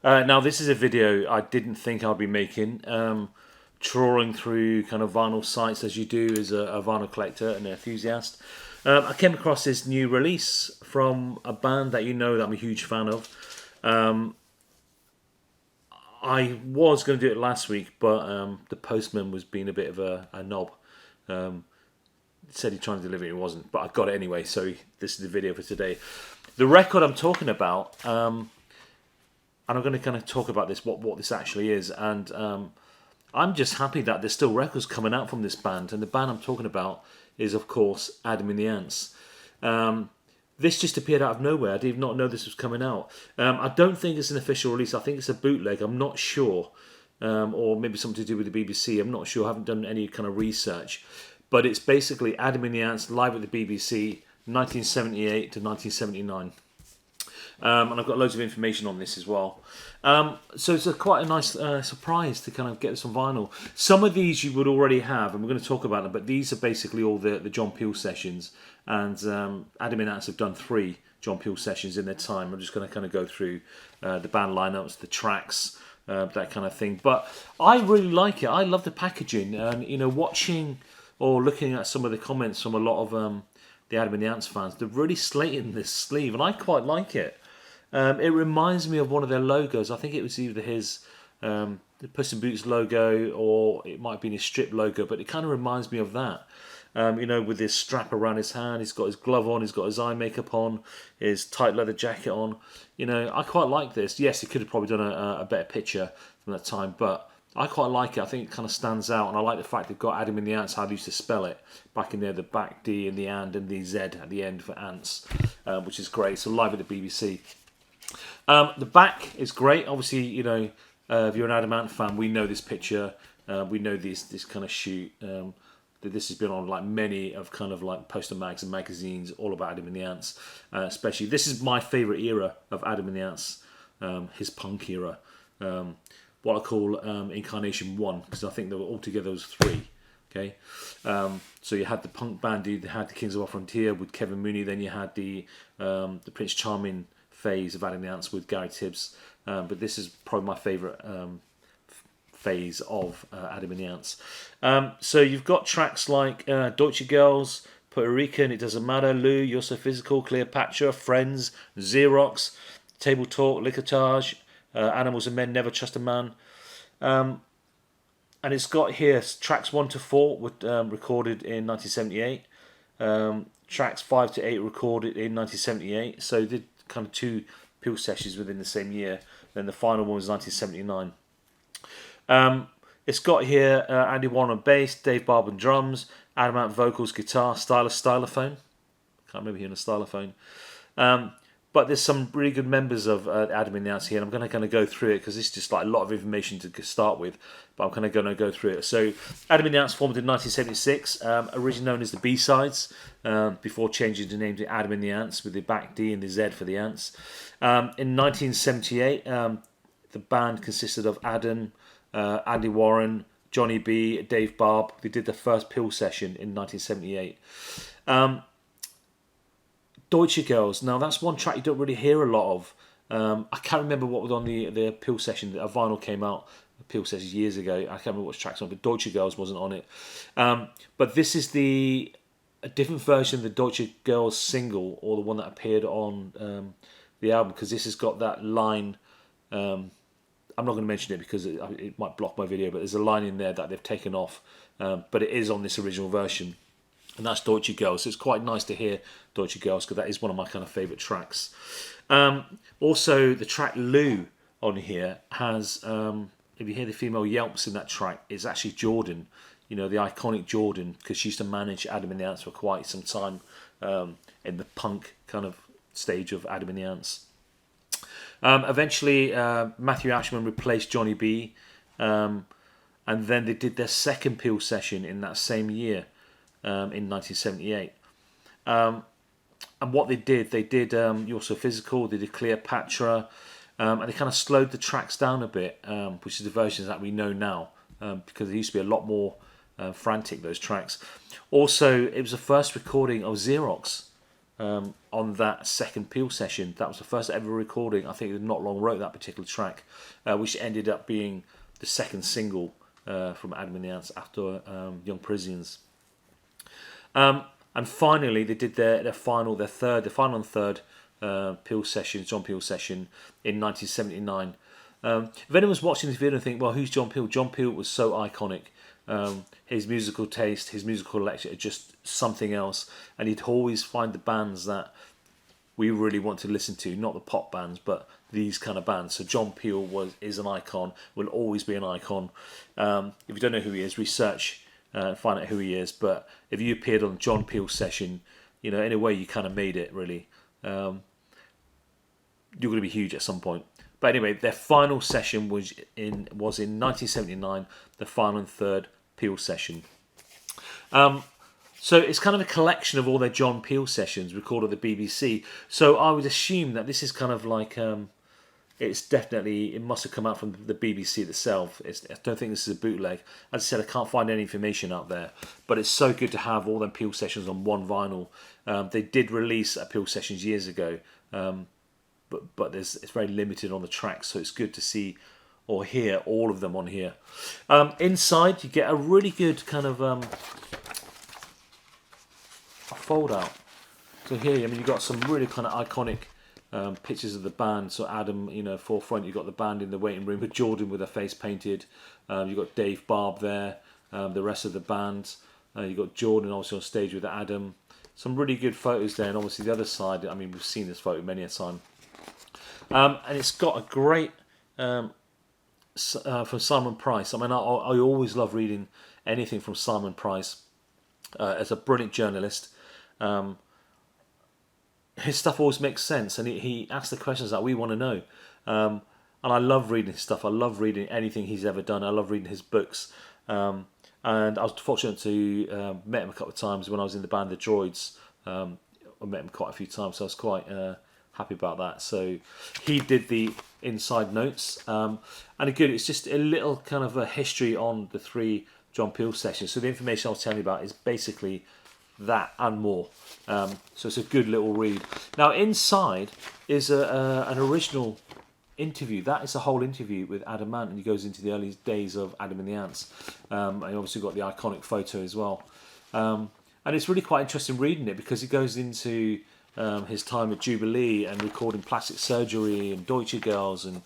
Now this is a video I didn't think I'd be making. Trawling through kind of vinyl sites as you do as a vinyl collector and an enthusiast. I came across this new release from a band that you know that I'm a huge fan of. I was going to do it last week, but the postman was being a bit of a knob. Said he tried to deliver it, it wasn't, but I got it anyway, so this is the video for today. The record I'm talking about, and I'm going to kind of talk about this, what this actually is, and I'm just happy that there's still records coming out from this band, and the band I'm talking about is, of course, Adam and the Antz. This just appeared out of nowhere. I did not know this was coming out. I don't think it's an official release. I think it's a bootleg. I'm not sure. Or maybe something to do with the BBC. I'm not sure. I haven't done any kind of research. But it's basically Adam and the Antz live at the BBC, 1978 to 1979. And I've got loads of information on this as well. So it's quite a nice surprise to kind of get this on vinyl. Some of these you would already have, and we're going to talk about them, but these are basically all the John Peel sessions. And Adam and Antz have done 3 John Peel sessions in their time. I'm just going to kind of go through the band lineups, the tracks, that kind of thing. But I really like it. I love the packaging. And, you know, watching or looking at some of the comments from a lot of the Adam and the Antz fans, they're really slating this sleeve, and I quite like it. It reminds me of one of their logos. I think it was either his the Puss in Boots logo, or it might have been his strip logo, but it kind of reminds me of that. You know, with his strap around his hand, he's got his glove on, he's got his eye makeup on, his tight leather jacket on. You know, I quite like this. Yes, he could have probably done a better picture from that time, but I quite like it. I think it kind of stands out, and I like the fact they've got Adam in the Antz, how they used to spell it back in there, the back D and the and the Z at the end for Antz, which is great. So live at the BBC. The back is great. Obviously, you know, if you're an Adam Ant fan, we know this picture. We know this kind of shoot. This has been on like many of kind of like poster mags and magazines all about Adam and the Antz. Especially, this is my favourite era of Adam and the Antz, his punk era. What I call Incarnation 1, because I think there were altogether was 3. Okay, so you had the punk band, you had the Kings of Our Frontier with Kevin Mooney, then you had the Prince Charming phase of Adam and the Antz with Gary Tibbs, but this is probably my favourite phase of Adam and the Antz. So you've got tracks like Deutsche Girls, Puerto Rican, It Doesn't Matter, Lou, You're So Physical, Cleopatra, Friends, Xerox, Table Talk, Licotage, Animals and Men, Never Trust a Man. And it's got here tracks 1 to 4 were recorded in 1978. Tracks 5 to 8 recorded in 1978. So they did kind of 2 Peel sessions within the same year. Then the final one was 1979. It's got here Andy Warren on bass, Dave Barb on drums, Adam Ant vocals, guitar, stylophone. Can't remember hearing a stylophone. But there's some really good members of Adam and the Antz here, and I'm going to kind of go through it because it's just like a lot of information to start with. But I'm kind of going to go through it. So Adam and the Antz formed in 1976, originally known as the B-Sides, before changing the name to Adam and the Antz with the back D and the Z for the Antz. In 1978, the band consisted of Adam, Andy Warren, Johnny B, Dave Barb. They did their first Peel session in 1978. Deutsche Girls. Now that's one track you don't really hear a lot of. I can't remember what was on the Peel session. A vinyl came out, Peel session years ago. I can't remember what track's on, but Deutsche Girls wasn't on it. But this is a different version of the Deutsche Girls single, or the one that appeared on the album, because this has got that line. I'm not going to mention it because it might block my video, but there's a line in there that they've taken off, but it is on this original version, and that's Deutsche Girls. So it's quite nice to hear Deutsche Girls because that is one of my kind of favourite tracks. Also, the track Lou on here has, if you hear the female yelps in that track, it's actually Jordan, you know, the iconic Jordan, because she used to manage Adam and the Antz for quite some time in the punk kind of stage of Adam and the Antz. Eventually, Matthew Ashman replaced Johnny B, and then they did their second Peel session in that same year, in 1978. And what they did You're So Physical, they did Cleopatra, and they kind of slowed the tracks down a bit, which is the versions that we know now, because there used to be a lot more frantic, those tracks. Also, it was the first recording of Xerox. on that second Peel session. That was the first ever recording. I think Not Long wrote that particular track, which ended up being the second single from Adam and the Antz after Young Parisians. And finally, they did their final and third Peel session, John Peel session in 1979. If anyone's watching this video and think, well, who's John Peel? John Peel was so iconic. His musical taste, his musical collection are just something else. And he'd always find the bands that we really want to listen to, not the pop bands, but these kind of bands. So John Peel is an icon, will always be an icon. If you don't know who he is, research, find out who he is. But if you appeared on John Peel session, you know, in a way you kind of made it, really. You're going to be huge at some point. But anyway, their final session was in 1979, the final and third Peel session. So it's kind of a collection of all their John Peel sessions recorded at the BBC. So I would assume that this is kind of like, it must have come out from the BBC itself. I don't think this is a bootleg. As I said, I can't find any information out there. But it's so good to have all them Peel sessions on one vinyl. They did release a Peel sessions years ago. But it's very limited on the tracks, so it's good to see or hear all of them on here. Inside, you get a really good kind of a fold out. So here, I mean, you've got some really kind of iconic pictures of the band. So Adam, you know, forefront, you've got the band in the waiting room with Jordan with her face painted. You've got Dave Barb there, the rest of the band. You've got Jordan obviously on stage with Adam. Some really good photos there, and obviously the other side, I mean, we've seen this photo many a time. And it's got a great from Simon Price. I mean, I always love reading anything from Simon Price. As a brilliant journalist, his stuff always makes sense, and he asks the questions that we want to know. And I love reading his stuff. I love reading anything he's ever done. I love reading his books. And I was fortunate to met him a couple of times when I was in the band The Droids. I met him quite a few times, so I was quite happy about that. So he did the inside notes, and again, it's just a little kind of a history on the three John Peel sessions. So the information I was telling you about is basically that and more. So it's a good little read. Now inside is an original interview. That is a whole interview with Adam Ant, and he goes into the early days of Adam and the Antz. And obviously got the iconic photo as well. And it's really quite interesting reading it, because he goes into his time at Jubilee and recording Plastic Surgery and Deutsche Girls, and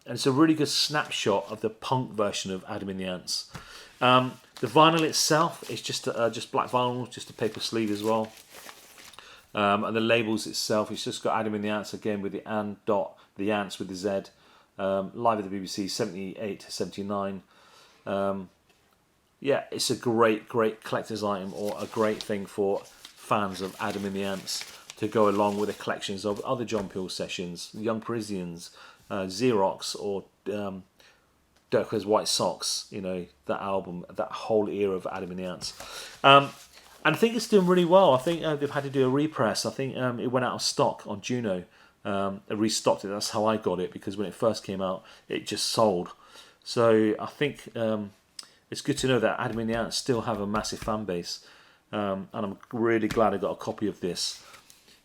it's a really good snapshot of the punk version of Adam and the Antz. The vinyl itself is just black vinyl, just a paper sleeve as well. And the labels itself, it's just got Adam and the Antz again with the the Antz with the Z. Live at the BBC, 78 to 79. Yeah, it's a great collector's item, or a great thing for fans of Adam and the Antz to go along with the collections of other John Peel sessions, Young Parisians, Xerox, or Dirk's White Socks. You know, that album, that whole era of Adam and the Antz. And I think it's doing really well. I think they've had to do a repress. I think it went out of stock on Juno. They restocked it. That's how I got it, because when it first came out, it just sold. So I think it's good to know that Adam and the Antz still have a massive fan base. And I'm really glad I got a copy of this.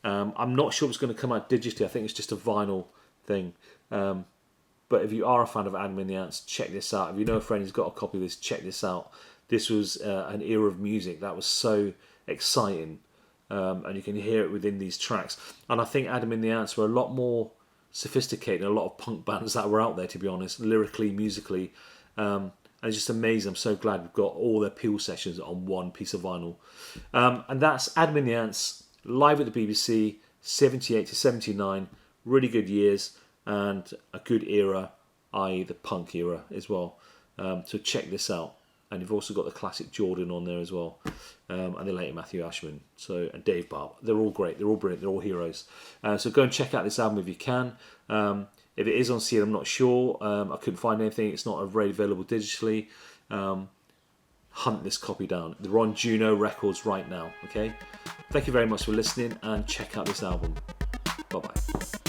I'm not sure it's going to come out digitally. I think it's just a vinyl thing. But if you are a fan of Adam and the Antz, check this out. If you know a friend who's got a copy of this, check this out. This was an era of music that was so exciting. And you can hear it within these tracks. And I think Adam and the Antz were a lot more sophisticated than a lot of punk bands that were out there, to be honest, lyrically, musically. And it's just amazing. I'm so glad we've got all their Peel sessions on one piece of vinyl. And that's Adam and the Antz, live at the BBC, 78 to 79. Really good years, and a good era, i.e. the punk era as well. So check this out. And you've also got the classic Jordan on there as well. And the later Matthew Ashman. And Dave Barb. They're all great. They're all brilliant. They're all heroes. So go and check out this album if you can. If it is on CD, I'm not sure. I couldn't find anything. It's not very available digitally. Hunt this copy down. They're on Juno Records right now. Okay. Thank you very much for listening, and check out this album. Bye bye.